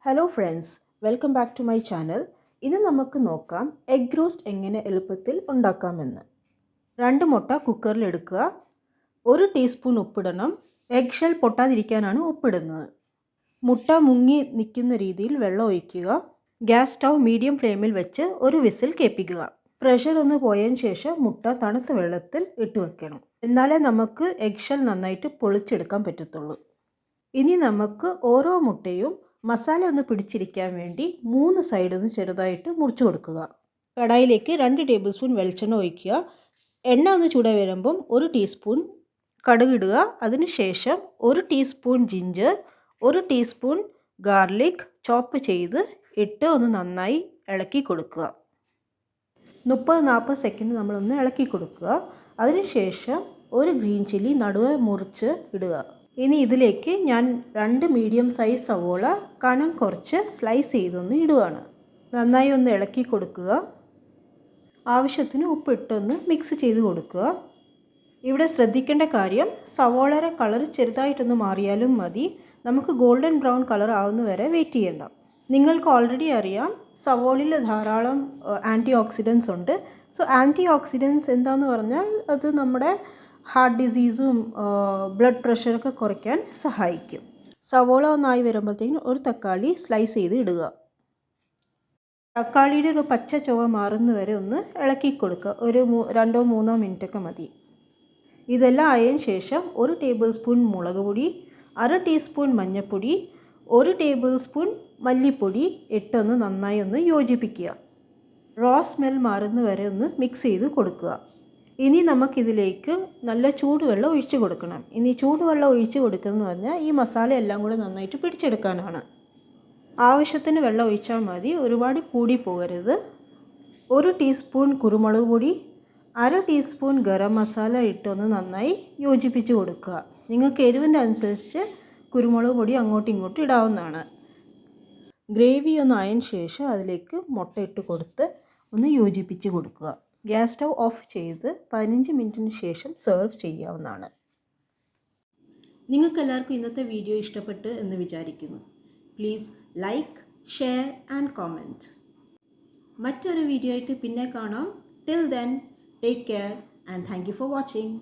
Hello friends, welcome back to my channel. ഇന്ന് നമുക്ക് നോക്കാം എഗ് റോസ്റ്റ് എങ്ങനെ എളുപ്പത്തിൽ ഉണ്ടാക്കാമെന്ന്. 2 മുട്ട കുക്കറിൽ എടുക്കുക. 1 ടീസ്പൂൺ ഉപ്പിടണം. എഗ് ഷെൽ പൊട്ടാതിരിക്കാനാണ് ഉപ്പിടുന്നത്. മുട്ട മുങ്ങി നിൽക്കുന്ന രീതിയിൽ വെള്ളം ഒഴിക്കുക. ഗ്യാസ് സ്റ്റൗ മീഡിയം ഫ്ലെയിമിൽ വെച്ച് ഒരു വിസിൽ കേൾപ്പിക്കുക. പ്രഷർ ഒന്ന് പോയതിന് ശേഷം മുട്ട തണുത്ത വെള്ളത്തിൽ ഇട്ട് വെക്കണം. എന്നാലേ നമുക്ക് എഗ് ഷെൽ നന്നായിട്ട് പൊളിച്ചെടുക്കാൻ പറ്റത്തുള്ളൂ. ഇനി നമുക്ക് ഓരോ മുട്ടയും മസാല ഒന്ന് പിടിച്ചിരിക്കാൻ വേണ്ടി 3 സൈഡിൽ നിന്ന് ചെറുതായിട്ട് മുറിച്ച് കൊടുക്കുക. കടായിലേക്ക് 2 ടേബിൾ സ്പൂൺ വെളിച്ചെണ്ണ ഒഴിക്കുക. എണ്ണ ഒന്ന് ചൂടായി വരുമ്പം 1 ടീസ്പൂൺ കടുകിടുക. അതിനുശേഷം 1 ടീസ്പൂൺ ജിഞ്ചർ, 1 ടീസ്പൂൺ ഗാർലിക് ചോപ്പ് ചെയ്ത് ഇട്ട് ഒന്ന് നന്നായി ഇളക്കി കൊടുക്കുക. 30-40 സെക്കൻഡ് നമ്മളൊന്ന് ഇളക്കി കൊടുക്കുക. അതിനുശേഷം 1 ഗ്രീൻ ചില്ലി നടുവെ മുറിച്ച് ഇടുക. ഇനി ഇതിലേക്ക് ഞാൻ 2 മീഡിയം സൈസ് സവോള കനം കുറച്ച് സ്ലൈസ് ചെയ്തൊന്ന് ഇടുകയാണ്. നന്നായി ഒന്ന് ഇളക്കി കൊടുക്കുക. ആവശ്യത്തിന് ഉപ്പിട്ടൊന്ന് മിക്സ് ചെയ്ത് കൊടുക്കുക. ഇവിടെ ശ്രദ്ധിക്കേണ്ട കാര്യം, സവോളയുടെ കളർ ചെറുതായിട്ടൊന്ന് മാറിയാലും മതി. നമുക്ക് ഗോൾഡൻ ബ്രൗൺ കളർ ആവുന്ന വരെ വെയിറ്റ് ചെയ്യണ്ട. നിങ്ങൾക്ക് ഓൾറെഡി അറിയാം, സവോളയിൽ ധാരാളം ആൻറ്റി ഓക്സിഡൻസ് ഉണ്ട്. സോ ആൻറ്റി ഓക്സിഡൻസ് എന്താണെന്ന് പറഞ്ഞാൽ അത് നമ്മുടെ ഹാർട്ട് ഡിസീസും ബ്ലഡ് പ്രഷറൊക്കെ കുറയ്ക്കാൻ സഹായിക്കും. സവോള ഒന്നായി വരുമ്പോഴത്തേക്കും 1 തക്കാളി സ്ലൈസ് ചെയ്ത് ഇടുക. തക്കാളിയുടെ ഒരു പച്ച ചുവ മാറുന്ന വരെ ഒന്ന് ഇളക്കി കൊടുക്കുക. ഒരു 2-3 മിനിറ്റൊക്കെ മതി. ഇതെല്ലാം ആയതിനു ശേഷം 1 ടേബിൾ സ്പൂൺ മുളക് പൊടി, 1/2 ടീസ്പൂൺ മഞ്ഞൾപ്പൊടി, 1 ടേബിൾ സ്പൂൺ മല്ലിപ്പൊടി ഇട്ടൊന്ന് നന്നായി ഒന്ന് യോജിപ്പിക്കുക. റോ സ്മെൽ മാറുന്ന വരെ ഒന്ന് മിക്സ് ചെയ്ത് കൊടുക്കുക. ഇനി നമുക്കിതിലേക്ക് നല്ല ചൂടുവെള്ളം ഒഴിച്ച് കൊടുക്കണം. ഇനി ചൂടുവെള്ളം ഒഴിച്ച് കൊടുക്കുന്നതെന്ന് പറഞ്ഞാൽ ഈ മസാല എല്ലാം കൂടെ നന്നായിട്ട് പിടിച്ചെടുക്കാനാണ്. ആവശ്യത്തിന് വെള്ളം ഒഴിച്ചാൽ മതി, ഒരുപാട് കൂടി പോകരുത്. 1 ടീസ്പൂൺ കുരുമുളക് പൊടി, 1/2 ടീസ്പൂൺ ഗരം മസാല ഇട്ടൊന്ന് നന്നായി യോജിപ്പിച്ച് കൊടുക്കുക. നിങ്ങൾക്ക് എരിവിൻ്റെ അനുസരിച്ച് കുരുമുളക് പൊടി അങ്ങോട്ടും ഇങ്ങോട്ടും ഇടാവുന്നതാണ്. ഗ്രേവി ഒന്ന് ആയതിനു ശേഷം അതിലേക്ക് മുട്ട ഇട്ട് കൊടുത്ത് ഒന്ന് യോജിപ്പിച്ച് കൊടുക്കുക. ഗ്യാസ് സ്റ്റൗ ഓഫ് ചെയ്ത് 15 മിനിറ്റിന് ശേഷം സെർവ് ചെയ്യാവുന്നതാണ്. നിങ്ങൾക്ക് എല്ലാവർക്കും ഇന്നത്തെ വീഡിയോ ഇഷ്ടപ്പെട്ടു എന്ന് വിചാരിക്കുന്നു. Please like, share and comment. മറ്റൊരു വീഡിയോ ആയിട്ട് പിന്നെ കാണാം. Till then, take care and thank you for watching.